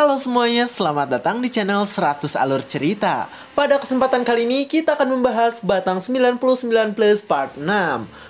Halo semuanya, selamat datang di channel 100 Alur Cerita. Pada kesempatan kali ini kita akan membahas Batang 99 Plus Part 6.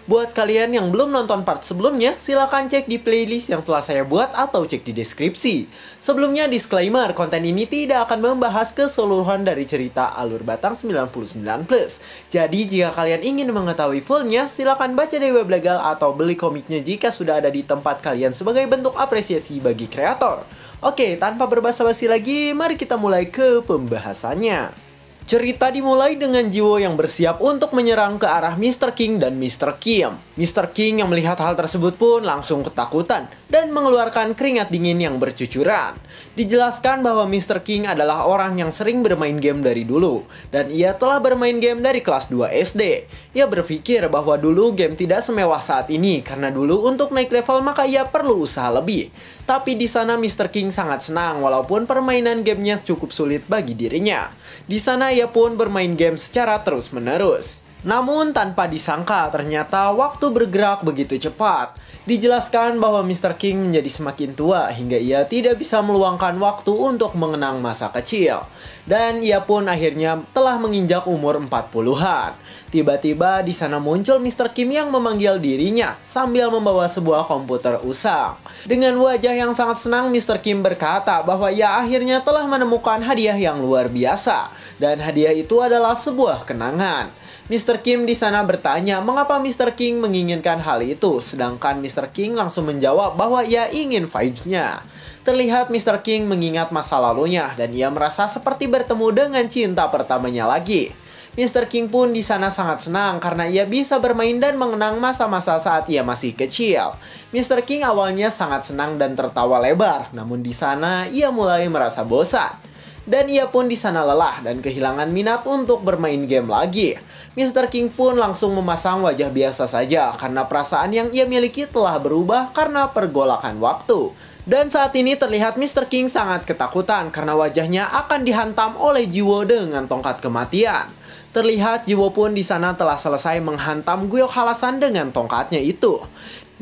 Buat kalian yang belum nonton part sebelumnya, silahkan cek di playlist yang telah saya buat atau cek di deskripsi. Sebelumnya disclaimer, konten ini tidak akan membahas keseluruhan dari cerita Alur Batang 99 Plus. Jadi jika kalian ingin mengetahui fullnya, silahkan baca di web legal atau beli komiknya jika sudah ada di tempat kalian sebagai bentuk apresiasi bagi kreator. Oke, tanpa berbasa-basi lagi, mari kita mulai ke pembahasannya. Cerita dimulai dengan Jiwo yang bersiap untuk menyerang ke arah Mr. King dan Mr. Kim. Mr. King yang melihat hal tersebut pun langsung ketakutan dan mengeluarkan keringat dingin yang bercucuran. Dijelaskan bahwa Mr. King adalah orang yang sering bermain game dari dulu, dan ia telah bermain game dari kelas 2 SD. Ia berpikir bahwa dulu game tidak semewah saat ini, karena dulu untuk naik level maka ia perlu usaha lebih. Tapi di sana Mr. King sangat senang walaupun permainan gamenya cukup sulit bagi dirinya. Di sana ia pun bermain game secara terus-menerus. Namun tanpa disangka ternyata waktu bergerak begitu cepat. Dijelaskan bahwa Mr. King menjadi semakin tua hingga ia tidak bisa meluangkan waktu untuk mengenang masa kecil. Dan ia pun akhirnya telah menginjak umur 40-an. Tiba-tiba di sana muncul Mr. Kim yang memanggil dirinya sambil membawa sebuah komputer usang. Dengan wajah yang sangat senang, Mr. Kim berkata bahwa ia akhirnya telah menemukan hadiah yang luar biasa. Dan hadiah itu adalah sebuah kenangan. Mr. Kim di sana bertanya mengapa Mr. King menginginkan hal itu, sedangkan Mr. King langsung menjawab bahwa ia ingin vibes-nya. Terlihat Mr. King mengingat masa lalunya dan ia merasa seperti bertemu dengan cinta pertamanya lagi. Mr. King pun di sana sangat senang karena ia bisa bermain dan mengenang masa-masa saat ia masih kecil. Mr. King awalnya sangat senang dan tertawa lebar, namun di sana ia mulai merasa bosan. Dan ia pun di sana lelah dan kehilangan minat untuk bermain game lagi. Mr. King pun langsung memasang wajah biasa saja karena perasaan yang ia miliki telah berubah karena pergolakan waktu. Dan saat ini terlihat Mr. King sangat ketakutan karena wajahnya akan dihantam oleh Jiwo dengan tongkat kematian. Terlihat Jiwo pun di sana telah selesai menghantam Guyok Halasan dengan tongkatnya itu.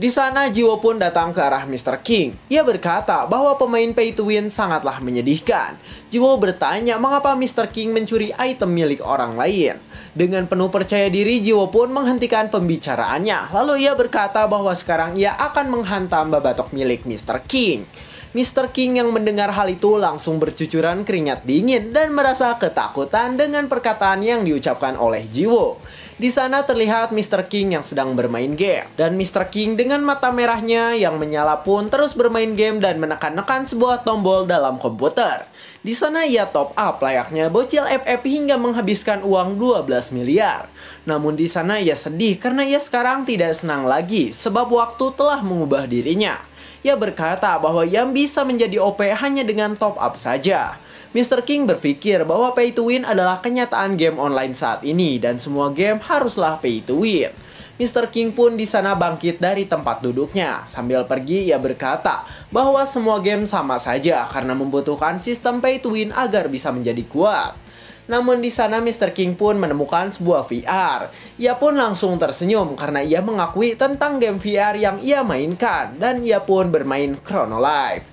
Di sana Jiwo pun datang ke arah Mr. King. Ia berkata bahwa pemain pay to win sangatlah menyedihkan. Jiwo bertanya mengapa Mr. King mencuri item milik orang lain. Dengan penuh percaya diri, Jiwo pun menghentikan pembicaraannya. Lalu ia berkata bahwa sekarang ia akan menghantam babatok milik Mr. King. Mr. King yang mendengar hal itu langsung bercucuran keringat dingin dan merasa ketakutan dengan perkataan yang diucapkan oleh Jiwo. Di sana terlihat Mr. King yang sedang bermain game, dan Mr. King dengan mata merahnya yang menyala pun terus bermain game dan menekan-nekan sebuah tombol dalam komputer. Di sana ia top up layaknya bocil FF hingga menghabiskan uang 12 miliar. Namun di sana ia sedih karena ia sekarang tidak senang lagi sebab waktu telah mengubah dirinya. Ia berkata bahwa yang bisa menjadi OP hanya dengan top up saja. Mr. King berpikir bahwa pay to win adalah kenyataan game online saat ini dan semua game haruslah pay to win. Mr. King pun di sana bangkit dari tempat duduknya. Sambil pergi ia berkata bahwa semua game sama saja karena membutuhkan sistem pay to win agar bisa menjadi kuat. Namun di sana Mr. King pun menemukan sebuah VR. Ia pun langsung tersenyum karena ia mengakui tentang game VR yang ia mainkan dan ia pun bermain Chrono Life.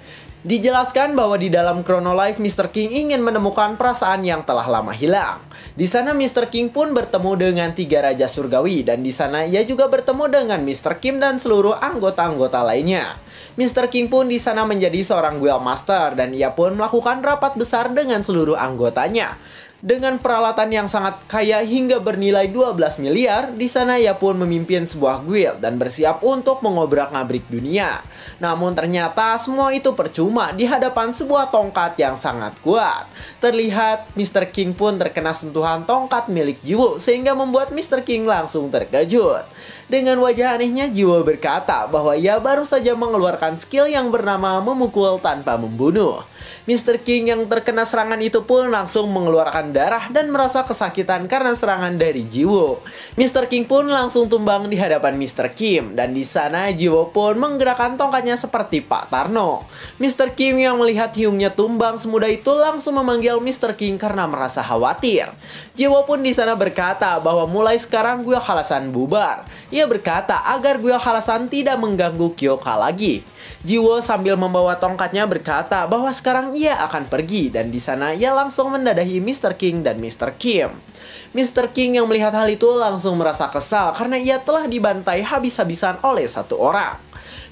Dijelaskan bahwa di dalam Chrono Life Mr. King ingin menemukan perasaan yang telah lama hilang. Di sana Mr. King pun bertemu dengan 3 raja surgawi dan di sana ia juga bertemu dengan Mr. Kim dan seluruh anggota-anggota lainnya. Mr. King pun di sana menjadi seorang Guild Master dan ia pun melakukan rapat besar dengan seluruh anggotanya. Dengan peralatan yang sangat kaya hingga bernilai 12 miliar, di sana ia pun memimpin sebuah guild dan bersiap untuk mengobrak-ngabrik dunia. Namun ternyata semua itu percuma di hadapan sebuah tongkat yang sangat kuat. Terlihat Mr. King pun terkena sentuhan tongkat milik Jiwo sehingga membuat Mr. King langsung terkejut. Dengan wajah anehnya Jiwo berkata bahwa ia baru saja mengeluarkan skill yang bernama memukul tanpa membunuh. Mr. King yang terkena serangan itu pun langsung mengeluarkan darah dan merasa kesakitan karena serangan dari Jiwo. Mr. King pun langsung tumbang di hadapan Mr. Kim dan di sana Jiwo pun menggerakkan tongkatnya seperti Pak Tarno. Mr. Kim yang melihat hiungnya tumbang semudah itu langsung memanggil Mr. King karena merasa khawatir. Jiwo pun di sana berkata bahwa mulai sekarang gue Halasan bubar. Ia berkata agar Guel Halasan tidak mengganggu Kyoka lagi. Jiwo sambil membawa tongkatnya berkata bahwa sekarang ia akan pergi, dan di sana ia langsung mendadahi Mr. King dan Mr. Kim. Mr. King yang melihat hal itu langsung merasa kesal karena ia telah dibantai habis-habisan oleh satu orang.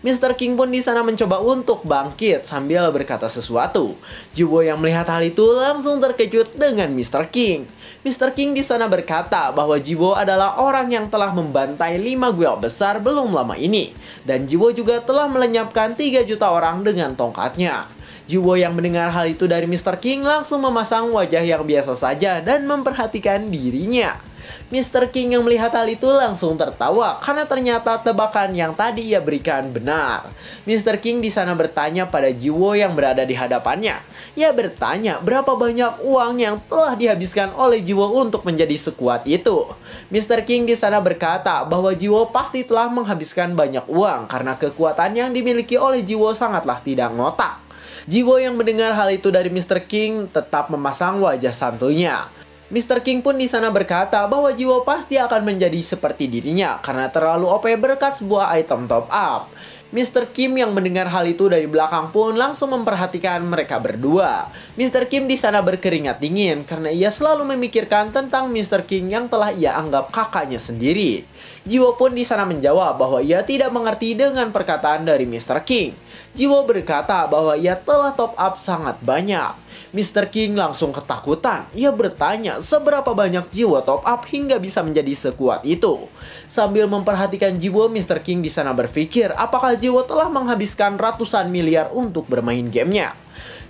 Mr. King pun di sana mencoba untuk bangkit sambil berkata sesuatu. Jiwo yang melihat hal itu langsung terkejut dengan Mr. King. Mr. King di sana berkata bahwa Jiwo adalah orang yang telah membantai 5 guel besar belum lama ini, dan Jiwo juga telah melenyapkan 3 juta orang dengan tongkatnya. Jiwo yang mendengar hal itu dari Mr. King langsung memasang wajah yang biasa saja dan memperhatikan dirinya. Mr. King yang melihat hal itu langsung tertawa karena ternyata tebakan yang tadi ia berikan benar. Mr. King di sana bertanya pada Jiwo yang berada di hadapannya. Ia bertanya berapa banyak uang yang telah dihabiskan oleh Jiwo untuk menjadi sekuat itu. Mr. King di sana berkata bahwa Jiwo pasti telah menghabiskan banyak uang karena kekuatan yang dimiliki oleh Jiwo sangatlah tidak ngotak. Jiwo yang mendengar hal itu dari Mr. King tetap memasang wajah santuinya. Mr. King pun di sana berkata bahwa Jiwo pasti akan menjadi seperti dirinya karena terlalu OP berkat sebuah item top up. Mr. Kim yang mendengar hal itu dari belakang pun langsung memperhatikan mereka berdua. Mr. Kim di sana berkeringat dingin karena ia selalu memikirkan tentang Mr. King yang telah ia anggap kakaknya sendiri. Jiwo pun di sana menjawab bahwa ia tidak mengerti dengan perkataan dari Mr. King. Jiwo berkata bahwa ia telah top up sangat banyak. Mr. King langsung ketakutan. Ia bertanya seberapa banyak Jiwo top up hingga bisa menjadi sekuat itu. Sambil memperhatikan Jiwo, Mr. King di sana berpikir apakah Jiwo telah menghabiskan ratusan miliar untuk bermain gamenya.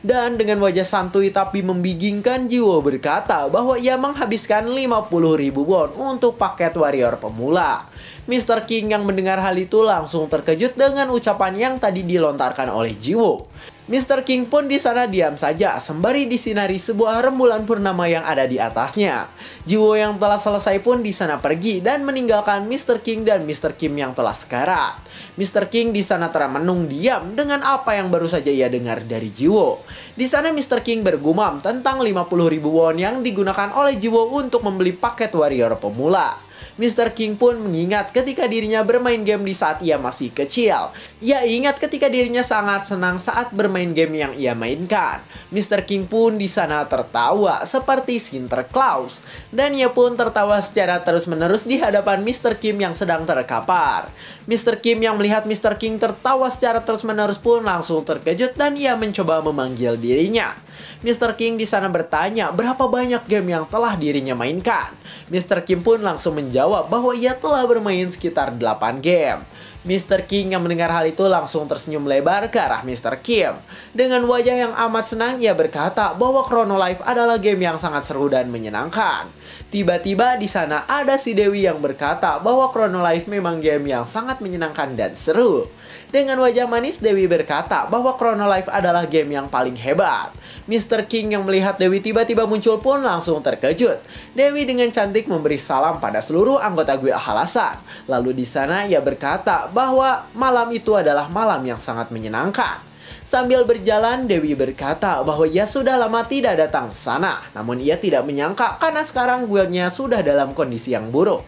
Dan dengan wajah santuy tapi membingungkan, Jiwo berkata bahwa ia menghabiskan 50.000 won untuk paket warrior pemula. Mr. King yang mendengar hal itu langsung terkejut dengan ucapan yang tadi dilontarkan oleh Jiwo. Mr. King pun di sana diam saja sembari disinari sebuah rembulan purnama yang ada di atasnya. Jiwo yang telah selesai pun di sana pergi dan meninggalkan Mr. King dan Mr. Kim yang telah sekarat. Mr. King di sana termenung diam dengan apa yang baru saja ia dengar dari Jiwo. Di sana Mr. King bergumam tentang 50.000 won yang digunakan oleh Jiwo untuk membeli paket warrior pemula. Mr. King pun mengingat ketika dirinya bermain game di saat ia masih kecil. Ia ingat ketika dirinya sangat senang saat bermain game yang ia mainkan. Mr. King pun di sana tertawa seperti Sinterklaas, dan ia pun tertawa secara terus-menerus di hadapan Mr. Kim yang sedang terkapar. Mr. Kim yang melihat Mr. King tertawa secara terus-menerus pun langsung terkejut dan ia mencoba memanggil dirinya. Mr. King di sana bertanya berapa banyak game yang telah dirinya mainkan. Mr. Kim pun langsung menjawab bahwa ia telah bermain sekitar 8 game. Mr. King yang mendengar hal itu langsung tersenyum lebar ke arah Mr. Kim. Dengan wajah yang amat senang, ia berkata bahwa Chrono Life adalah game yang sangat seru dan menyenangkan. Tiba-tiba di sana ada si Dewi yang berkata bahwa Chrono Life memang game yang sangat menyenangkan dan seru. Dengan wajah manis, Dewi berkata bahwa Chrono Life adalah game yang paling hebat. Mr. King yang melihat Dewi tiba-tiba muncul pun langsung terkejut. Dewi dengan cantik memberi salam pada seluruh anggota Guild Halasan. Lalu di sana ia berkata bahwa malam itu adalah malam yang sangat menyenangkan. Sambil berjalan, Dewi berkata bahwa ia sudah lama tidak datang ke sana. Namun ia tidak menyangka karena sekarang guildnya sudah dalam kondisi yang buruk.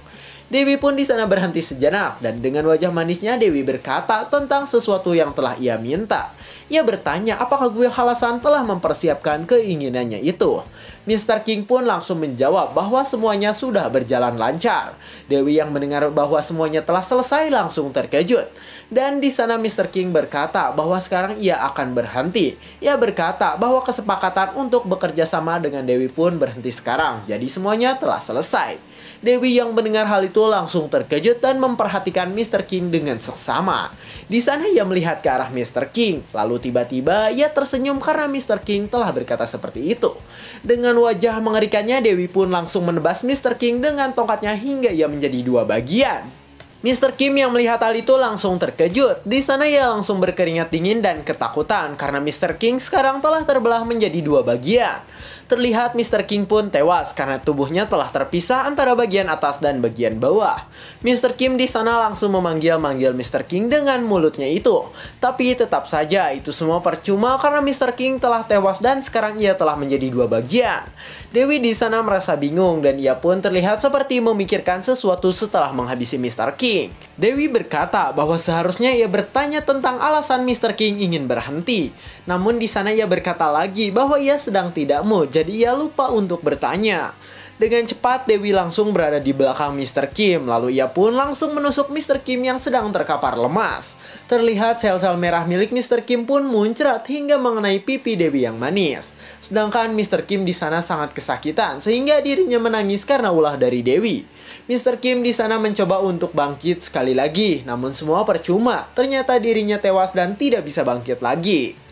Dewi pun di sana berhenti sejenak dan dengan wajah manisnya Dewi berkata tentang sesuatu yang telah ia minta. Ia bertanya apakah Guild Halasan telah mempersiapkan keinginannya itu. Mr. King pun langsung menjawab bahwa semuanya sudah berjalan lancar. Dewi yang mendengar bahwa semuanya telah selesai langsung terkejut. Dan di sana Mr. King berkata bahwa sekarang ia akan berhenti. Ia berkata bahwa kesepakatan untuk bekerja sama dengan Dewi pun berhenti sekarang. Jadi semuanya telah selesai. Dewi yang mendengar hal itu langsung terkejut dan memperhatikan Mr. King dengan seksama. Di sana ia melihat ke arah Mr. King. Lalu tiba-tiba ia tersenyum karena Mr. King telah berkata seperti itu. Dengan wajah mengerikannya, Dewi pun langsung menebas Mr. King dengan tongkatnya hingga ia menjadi 2 bagian. Mr. Kim yang melihat hal itu langsung terkejut. Di sana ia langsung berkeringat dingin dan ketakutan karena Mr. King sekarang telah terbelah menjadi 2 bagian. Terlihat Mr. King pun tewas karena tubuhnya telah terpisah antara bagian atas dan bagian bawah. Mr. Kim di sana langsung memanggil-manggil Mr. King dengan mulutnya itu. Tapi tetap saja itu semua percuma karena Mr. King telah tewas dan sekarang ia telah menjadi 2 bagian. Dewi di sana merasa bingung dan ia pun terlihat seperti memikirkan sesuatu setelah menghabisi Mr. King. King. Dewi berkata bahwa seharusnya ia bertanya tentang alasan Mr. King ingin berhenti. Namun di sana ia berkata lagi bahwa ia sedang tidak mood, jadi ia lupa untuk bertanya. Dengan cepat, Dewi langsung berada di belakang Mr. Kim, lalu ia pun langsung menusuk Mr. Kim yang sedang terkapar lemas. Terlihat sel-sel merah milik Mr. Kim pun muncrat hingga mengenai pipi Dewi yang manis. Sedangkan Mr. Kim di sana sangat kesakitan, sehingga dirinya menangis karena ulah dari Dewi. Mr. Kim di sana mencoba untuk bangkit sekali lagi, namun semua percuma. Ternyata dirinya tewas dan tidak bisa bangkit lagi.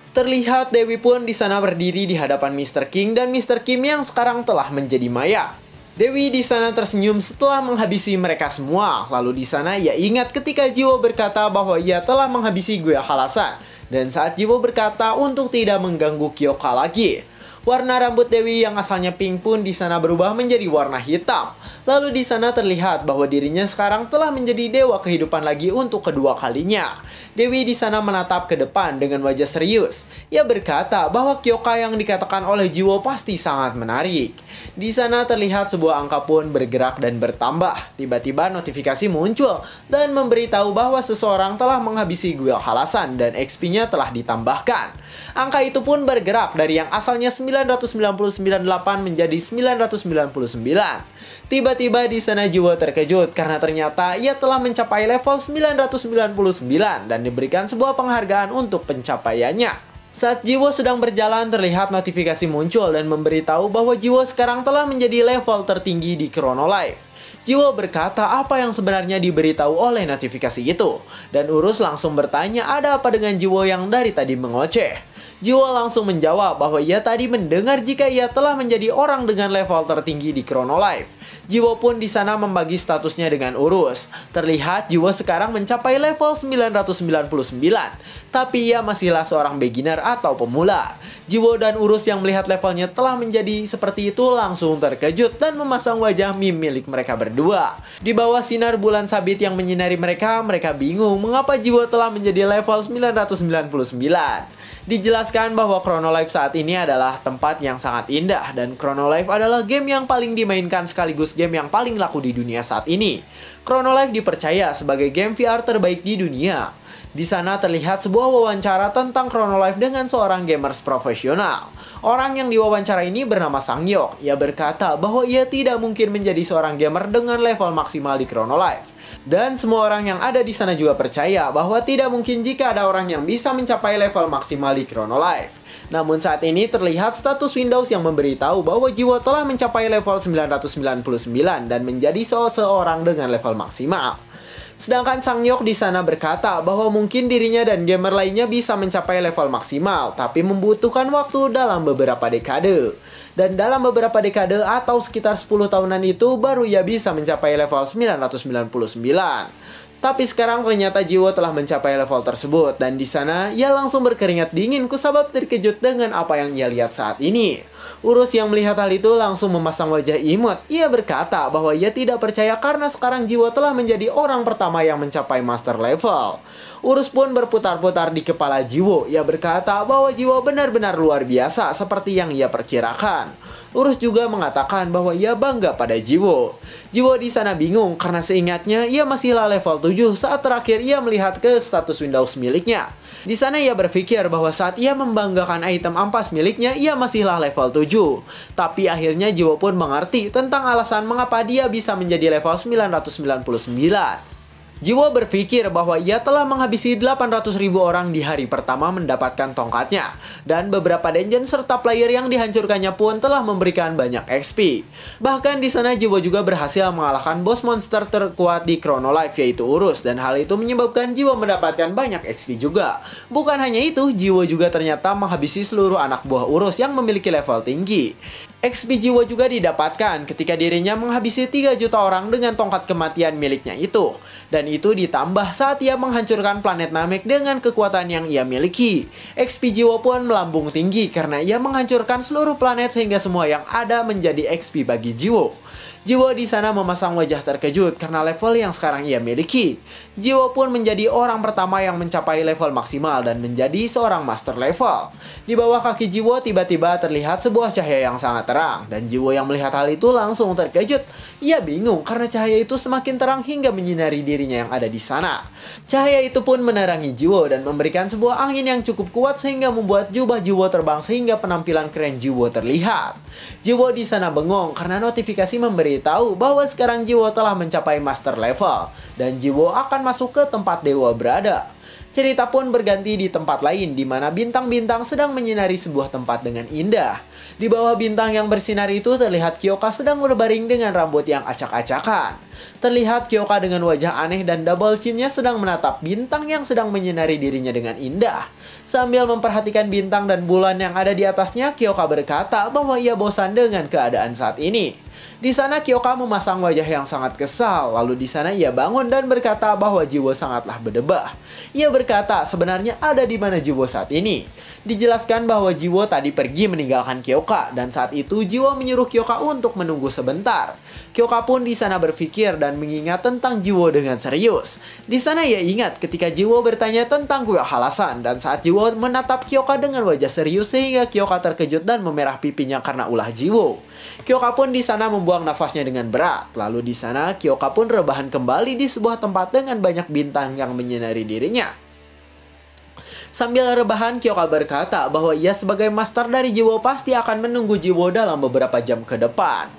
Terlihat Dewi pun di sana berdiri di hadapan Mr. King dan Mr. Kim yang sekarang telah menjadi mayat. Dewi di sana tersenyum setelah menghabisi mereka semua. Lalu di sana ia ingat ketika Jiwo berkata bahwa ia telah menghabisi Gwe Halasan. Dan saat Jiwo berkata untuk tidak mengganggu Kyoka lagi. Warna rambut Dewi yang asalnya pink pun di sana berubah menjadi warna hitam. Lalu di sana terlihat bahwa dirinya sekarang telah menjadi dewa kehidupan lagi untuk kedua kalinya. Dewi di sana menatap ke depan dengan wajah serius. Ia berkata bahwa Kyoka yang dikatakan oleh Jiwo pasti sangat menarik. Di sana terlihat sebuah angka pun bergerak dan bertambah. Tiba-tiba notifikasi muncul dan memberitahu bahwa seseorang telah menghabisi Gwe Halasan dan XP-nya telah ditambahkan. Angka itu pun bergerak dari yang asalnya 999.8 menjadi 999. Tiba-tiba di sana Jiwo terkejut karena ternyata ia telah mencapai level 999 dan diberikan sebuah penghargaan untuk pencapaiannya. Saat Jiwo sedang berjalan terlihat notifikasi muncul dan memberitahu bahwa Jiwo sekarang telah menjadi level tertinggi di Chrono Life. Jiwo berkata apa yang sebenarnya diberitahu oleh notifikasi itu. Dan Urus langsung bertanya ada apa dengan Jiwo yang dari tadi mengoceh. Jiwo langsung menjawab bahwa ia tadi mendengar jika ia telah menjadi orang dengan level tertinggi di Chrono Life. Jiwo pun di sana membagi statusnya dengan Urus. Terlihat Jiwo sekarang mencapai level 999, tapi ia masihlah seorang beginner atau pemula. Jiwo dan Urus yang melihat levelnya telah menjadi seperti itu langsung terkejut dan memasang wajah meme milik mereka berdua. Di bawah sinar bulan sabit yang menyinari mereka, mereka bingung mengapa Jiwo telah menjadi level 999. Dijelaskan bahwa Chrono Life saat ini adalah tempat yang sangat indah dan Chrono Life adalah game yang paling dimainkan sekaligus game yang paling laku di dunia saat ini. Chrono Life dipercaya sebagai game VR terbaik di dunia. Di sana terlihat sebuah wawancara tentang Chrono Life dengan seorang gamers profesional. Orang yang diwawancara ini bernama Sangyok. Ia berkata bahwa ia tidak mungkin menjadi seorang gamer dengan level maksimal di Chrono Life. Dan semua orang yang ada di sana juga percaya bahwa tidak mungkin jika ada orang yang bisa mencapai level maksimal di Chrono Life. Namun saat ini terlihat status Windows yang memberitahu bahwa Jiwo telah mencapai level 999 dan menjadi seorang dengan level maksimal. Sedangkan Sangyok di sana berkata bahwa mungkin dirinya dan gamer lainnya bisa mencapai level maksimal, tapi membutuhkan waktu dalam beberapa dekade. Dan dalam beberapa dekade atau sekitar 10 tahunan itu baru ia bisa mencapai level 999. Tapi sekarang ternyata Jiwo telah mencapai level tersebut dan di sana ia langsung berkeringat dingin kusabab terkejut dengan apa yang ia lihat saat ini. Urus yang melihat hal itu langsung memasang wajah imut. Ia berkata bahwa ia tidak percaya karena sekarang Jiwo telah menjadi orang pertama yang mencapai master level. Urus pun berputar-putar di kepala Jiwo. Ia berkata bahwa Jiwo benar-benar luar biasa seperti yang ia perkirakan. Urus juga mengatakan bahwa ia bangga pada Jiwo. Jiwo di sana bingung karena seingatnya ia masihlah level 7 saat terakhir ia melihat ke status Windows miliknya. Di sana ia berpikir bahwa saat ia membanggakan item ampas miliknya ia masihlah level 7. Tapi akhirnya Jiwo pun mengerti tentang alasan mengapa dia bisa menjadi level 999. Jiwo berpikir bahwa ia telah menghabisi 800.000 orang di hari pertama mendapatkan tongkatnya. Dan beberapa dungeon serta player yang dihancurkannya pun telah memberikan banyak XP. Bahkan di sana Jiwo juga berhasil mengalahkan boss monster terkuat di Chrono Life yaitu Urus. Dan hal itu menyebabkan Jiwo mendapatkan banyak XP juga. Bukan hanya itu, Jiwo juga ternyata menghabisi seluruh anak buah Urus yang memiliki level tinggi. XP Jiwo juga didapatkan ketika dirinya menghabisi 3 juta orang dengan tongkat kematian miliknya itu. Dan itu ditambah saat ia menghancurkan planet Namek dengan kekuatan yang ia miliki. XP Jiwo pun melambung tinggi karena ia menghancurkan seluruh planet sehingga semua yang ada menjadi XP bagi Jiwo. Jiwo di sana memasang wajah terkejut karena level yang sekarang ia miliki. Jiwo pun menjadi orang pertama yang mencapai level maksimal dan menjadi seorang master level. Di bawah kaki Jiwo tiba-tiba terlihat sebuah cahaya yang sangat terang, dan Jiwo yang melihat hal itu langsung terkejut. Ia bingung karena cahaya itu semakin terang hingga menyinari dirinya yang ada di sana. Cahaya itu pun menerangi Jiwo dan memberikan sebuah angin yang cukup kuat sehingga membuat jubah Jiwo terbang sehingga penampilan keren Jiwo terlihat. Jiwo di sana bengong karena notifikasi memberitahu bahwa sekarang Jiwo telah mencapai master level dan Jiwo akan masuk ke tempat dewa berada. Cerita pun berganti di tempat lain di mana bintang-bintang sedang menyinari sebuah tempat dengan indah. Di bawah bintang yang bersinar itu terlihat Kyoka sedang berbaring dengan rambut yang acak-acakan. Terlihat Kyoka dengan wajah aneh dan double chin-nya sedang menatap bintang yang sedang menyinari dirinya dengan indah. Sambil memperhatikan bintang dan bulan yang ada di atasnya, Kyoka berkata bahwa ia bosan dengan keadaan saat ini. Di sana Kyoka memasang wajah yang sangat kesal, lalu di sana ia bangun dan berkata bahwa Jiwo sangatlah berdebah. Ia berkata sebenarnya ada di mana Jiwo saat ini. Dijelaskan bahwa Jiwo tadi pergi meninggalkan Kyoka dan saat itu Jiwo menyuruh Kyoka untuk menunggu sebentar. Kyoka pun di sana berpikir dan mengingat tentang Jiwo dengan serius. Di sana ia ingat ketika Jiwo bertanya tentang kuil halasan dan saat Jiwo menatap Kyoka dengan wajah serius sehingga Kyoka terkejut dan memerah pipinya karena ulah Jiwo. Kyoka pun di sana membuang nafasnya dengan berat. Lalu di sana Kyoka pun rebahan kembali di sebuah tempat dengan banyak bintang yang menyinari dirinya. Sambil rebahan, Kyoka berkata bahwa ia sebagai master dari Jiwo pasti akan menunggu Jiwo dalam beberapa jam ke depan.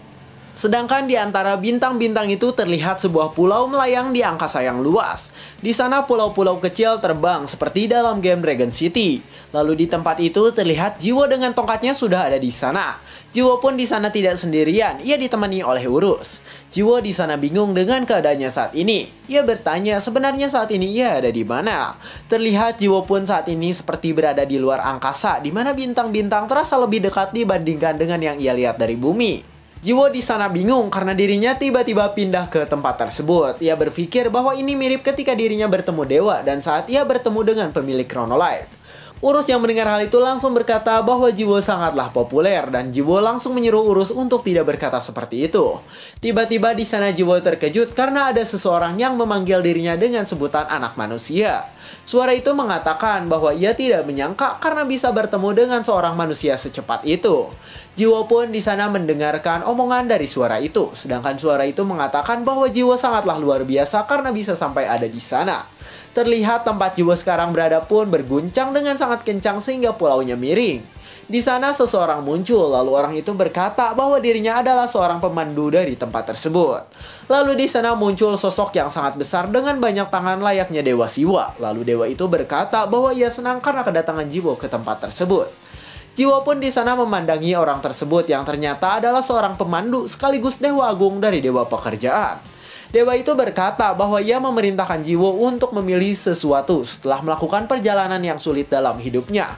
Sedangkan di antara bintang-bintang itu terlihat sebuah pulau melayang di angkasa yang luas. Di sana pulau-pulau kecil terbang seperti dalam game Dragon City. Lalu di tempat itu terlihat Jiwo dengan tongkatnya sudah ada di sana. Jiwo pun di sana tidak sendirian, ia ditemani oleh Urus. Jiwo di sana bingung dengan keadaannya saat ini. Ia bertanya sebenarnya saat ini ia ada di mana. Terlihat Jiwo pun saat ini seperti berada di luar angkasa, di mana bintang-bintang terasa lebih dekat dibandingkan dengan yang ia lihat dari bumi. Jiwo di sana bingung karena dirinya tiba-tiba pindah ke tempat tersebut. Ia berpikir bahwa ini mirip ketika dirinya bertemu dewa dan saat ia bertemu dengan pemilik Chronolight. Urus yang mendengar hal itu langsung berkata bahwa Jiwo sangatlah populer dan Jiwo langsung menyuruh Urus untuk tidak berkata seperti itu. Tiba-tiba di sana Jiwo terkejut karena ada seseorang yang memanggil dirinya dengan sebutan anak manusia. Suara itu mengatakan bahwa ia tidak menyangka karena bisa bertemu dengan seorang manusia secepat itu. Jiwo pun di sana mendengarkan omongan dari suara itu, sedangkan suara itu mengatakan bahwa Jiwo sangatlah luar biasa karena bisa sampai ada di sana. Terlihat tempat Jiwo sekarang berada pun berguncang dengan sangat kencang sehingga pulaunya miring. Di sana seseorang muncul, lalu orang itu berkata bahwa dirinya adalah seorang pemandu dari tempat tersebut. Lalu di sana muncul sosok yang sangat besar dengan banyak tangan layaknya Dewa Siwa. Lalu dewa itu berkata bahwa ia senang karena kedatangan Jiwo ke tempat tersebut. Jiwo pun di sana memandangi orang tersebut yang ternyata adalah seorang pemandu sekaligus dewa agung dari dewa pekerjaan. Dewa itu berkata bahwa ia memerintahkan Jiwo untuk memilih sesuatu setelah melakukan perjalanan yang sulit dalam hidupnya.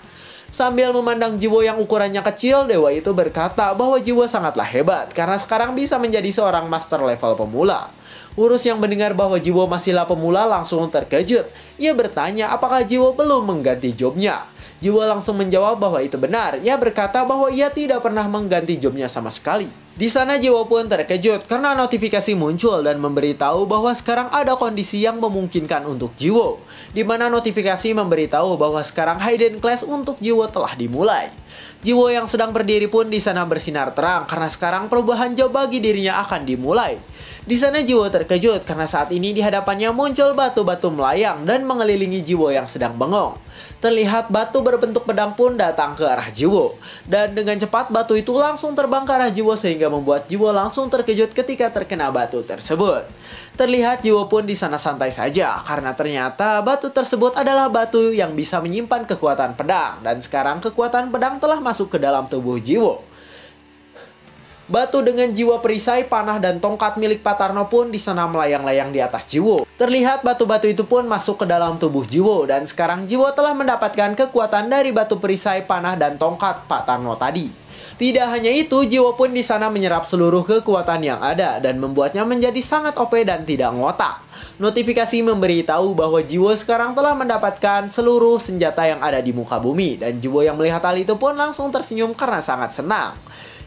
Sambil memandang Jiwo yang ukurannya kecil, dewa itu berkata bahwa Jiwo sangatlah hebat karena sekarang bisa menjadi seorang master level pemula. Urus yang mendengar bahwa Jiwo masihlah pemula langsung terkejut. Ia bertanya apakah Jiwo belum mengganti jobnya. Jiwo langsung menjawab bahwa itu benar. Ia berkata bahwa ia tidak pernah mengganti jobnya sama sekali. Di sana Jiwo pun terkejut karena notifikasi muncul dan memberitahu bahwa sekarang ada kondisi yang memungkinkan untuk Jiwo, di mana notifikasi memberitahu bahwa sekarang Hidden Class untuk Jiwo telah dimulai. Jiwo yang sedang berdiri pun di sana bersinar terang karena sekarang perubahan job bagi dirinya akan dimulai. Di sana Jiwo terkejut karena saat ini di hadapannya muncul batu-batu melayang dan mengelilingi Jiwo yang sedang bengong. Terlihat batu berbentuk pedang pun datang ke arah Jiwo. Dan dengan cepat batu itu langsung terbang ke arah Jiwo sehingga membuat Jiwo langsung terkejut ketika terkena batu tersebut. Terlihat Jiwo pun di sana santai saja karena ternyata batu tersebut adalah batu yang bisa menyimpan kekuatan pedang. Dan sekarang kekuatan pedang telah masuk ke dalam tubuh Jiwo. Batu dengan jiwa perisai, panah, dan tongkat milik Patarno pun di sana melayang-layang di atas Jiwo. Terlihat batu-batu itu pun masuk ke dalam tubuh Jiwo dan sekarang Jiwo telah mendapatkan kekuatan dari batu perisai, panah, dan tongkat Patarno tadi. Tidak hanya itu, Jiwo pun di sana menyerap seluruh kekuatan yang ada dan membuatnya menjadi sangat OP dan tidak ngotak. Notifikasi memberitahu bahwa Jiwo sekarang telah mendapatkan seluruh senjata yang ada di muka bumi, dan Jiwo yang melihat hal itu pun langsung tersenyum karena sangat senang.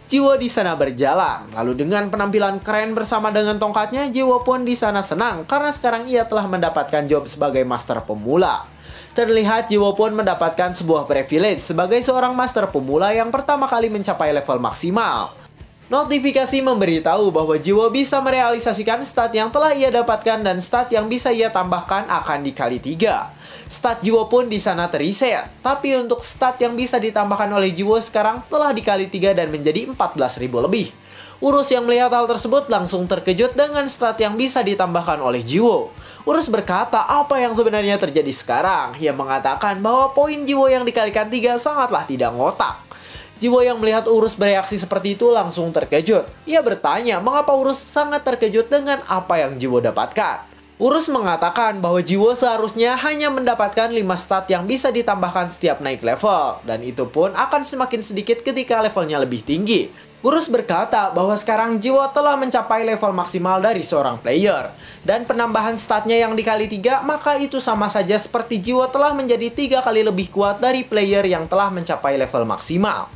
Jiwo di sana berjalan, lalu dengan penampilan keren bersama dengan tongkatnya, Jiwo pun di sana senang karena sekarang ia telah mendapatkan job sebagai master pemula. Terlihat Jiwo pun mendapatkan sebuah privilege sebagai seorang master pemula yang pertama kali mencapai level maksimal. Notifikasi memberitahu bahwa Jiwo bisa merealisasikan stat yang telah ia dapatkan dan stat yang bisa ia tambahkan akan dikali 3. Stat Jiwo pun di sana terreset, tapi untuk stat yang bisa ditambahkan oleh Jiwo sekarang telah dikali 3 dan menjadi 14.000 lebih. Urus yang melihat hal tersebut langsung terkejut dengan stat yang bisa ditambahkan oleh Jiwo. Urus berkata apa yang sebenarnya terjadi sekarang. Ia mengatakan bahwa poin Jiwo yang dikalikan 3 sangatlah tidak ngotak. Jiwo yang melihat Urus bereaksi seperti itu langsung terkejut. Ia bertanya mengapa Urus sangat terkejut dengan apa yang Jiwo dapatkan. Urus mengatakan bahwa Jiwo seharusnya hanya mendapatkan 5 stat yang bisa ditambahkan setiap naik level, dan itu pun akan semakin sedikit ketika levelnya lebih tinggi. Urus berkata bahwa sekarang Jiwo telah mencapai level maksimal dari seorang player, dan penambahan statnya yang dikali 3, maka itu sama saja seperti Jiwo telah menjadi 3 kali lebih kuat dari player yang telah mencapai level maksimal.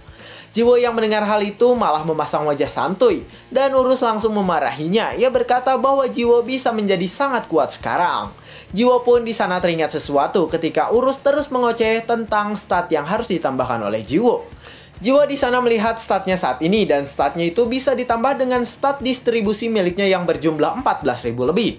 Jiwo yang mendengar hal itu malah memasang wajah santuy, dan Urus langsung memarahinya. Ia berkata bahwa Jiwo bisa menjadi sangat kuat sekarang. Jiwo pun di sana teringat sesuatu ketika Urus terus mengoceh tentang stat yang harus ditambahkan oleh Jiwo. Jiwo di sana melihat statnya saat ini, dan statnya itu bisa ditambah dengan stat distribusi miliknya yang berjumlah 14.000 lebih.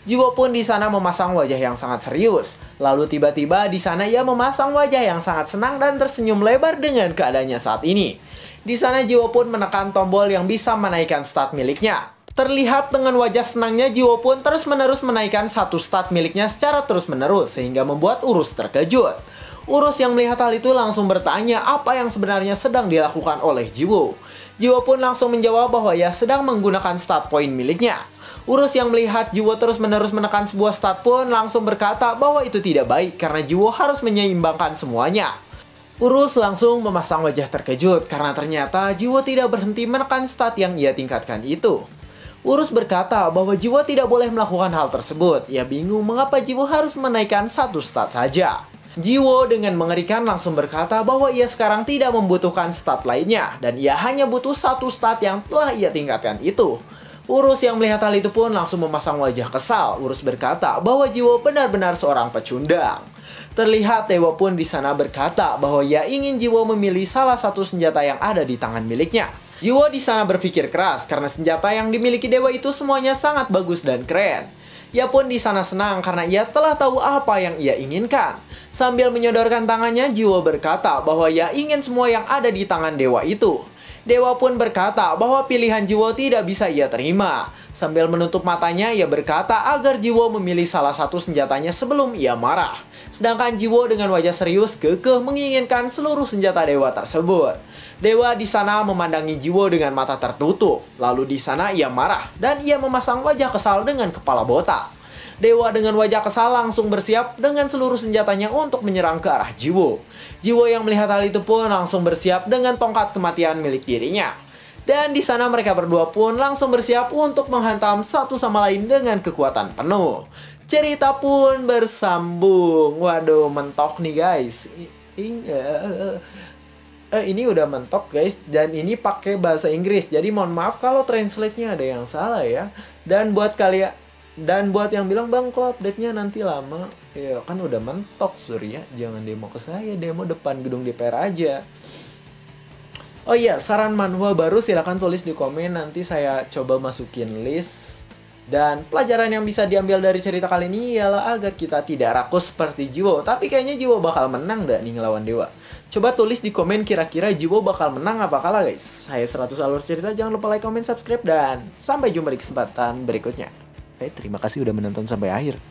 Jiwo pun di sana memasang wajah yang sangat serius. Lalu tiba-tiba di sana ia memasang wajah yang sangat senang dan tersenyum lebar dengan keadaannya saat ini. Di sana Jiwo pun menekan tombol yang bisa menaikkan stat miliknya. Terlihat dengan wajah senangnya, Jiwo pun terus-menerus menaikkan satu stat miliknya secara terus-menerus sehingga membuat Urus terkejut. Urus yang melihat hal itu langsung bertanya apa yang sebenarnya sedang dilakukan oleh Jiwo. Jiwo pun langsung menjawab bahwa ia sedang menggunakan stat point miliknya. Urus yang melihat Jiwo terus-menerus menekan sebuah stat pun langsung berkata bahwa itu tidak baik karena Jiwo harus menyeimbangkan semuanya. Urus langsung memasang wajah terkejut karena ternyata Jiwo tidak berhenti menekan stat yang ia tingkatkan itu. Urus berkata bahwa Jiwo tidak boleh melakukan hal tersebut. Ia bingung mengapa Jiwo harus menaikkan satu stat saja. Jiwo dengan mengerikan langsung berkata bahwa ia sekarang tidak membutuhkan stat lainnya dan ia hanya butuh satu stat yang telah ia tingkatkan itu. Urus yang melihat hal itu pun langsung memasang wajah kesal. Urus berkata bahwa Jiwo benar-benar seorang pecundang. Terlihat Dewa pun di sana berkata bahwa ia ingin Jiwo memilih salah satu senjata yang ada di tangan miliknya. Jiwo di sana berpikir keras karena senjata yang dimiliki Dewa itu semuanya sangat bagus dan keren. Ia pun di sana senang karena ia telah tahu apa yang ia inginkan. Sambil menyodorkan tangannya, Jiwo berkata bahwa ia ingin semua yang ada di tangan Dewa itu. Dewa pun berkata bahwa pilihan Jiwo tidak bisa ia terima. Sambil menutup matanya, ia berkata agar Jiwo memilih salah satu senjatanya sebelum ia marah. Sedangkan Jiwo dengan wajah serius kekeh menginginkan seluruh senjata Dewa tersebut. Dewa di sana memandangi Jiwo dengan mata tertutup. Lalu di sana ia marah dan ia memasang wajah kesal dengan kepala botak. Dewa dengan wajah kesal langsung bersiap dengan seluruh senjatanya untuk menyerang ke arah Jiwo. Jiwo yang melihat hal itu pun langsung bersiap dengan tongkat kematian milik dirinya. Dan di sana mereka berdua pun langsung bersiap untuk menghantam satu sama lain dengan kekuatan penuh. Cerita pun bersambung. Waduh, mentok nih guys. Ini udah mentok guys, dan ini pakai bahasa Inggris. Jadi mohon maaf kalau translate-nya ada yang salah ya. Dan buat yang bilang bang kok update-nya nanti lama, ya kan udah mentok Surya, jangan demo ke saya, demo depan gedung DPR aja. Oh iya, saran manual baru silahkan tulis di komen, nanti saya coba masukin list. Dan pelajaran yang bisa diambil dari cerita kali ini ialah agar kita tidak rakus seperti Jiwo. Tapi kayaknya Jiwo bakal menang dah nih ngelawan Dewa. Coba tulis di komen kira-kira Jiwo bakal menang apa kalah guys. Saya 100 alur cerita, jangan lupa like, comment, subscribe, dan sampai jumpa di kesempatan berikutnya. Terima kasih udah menonton sampai akhir.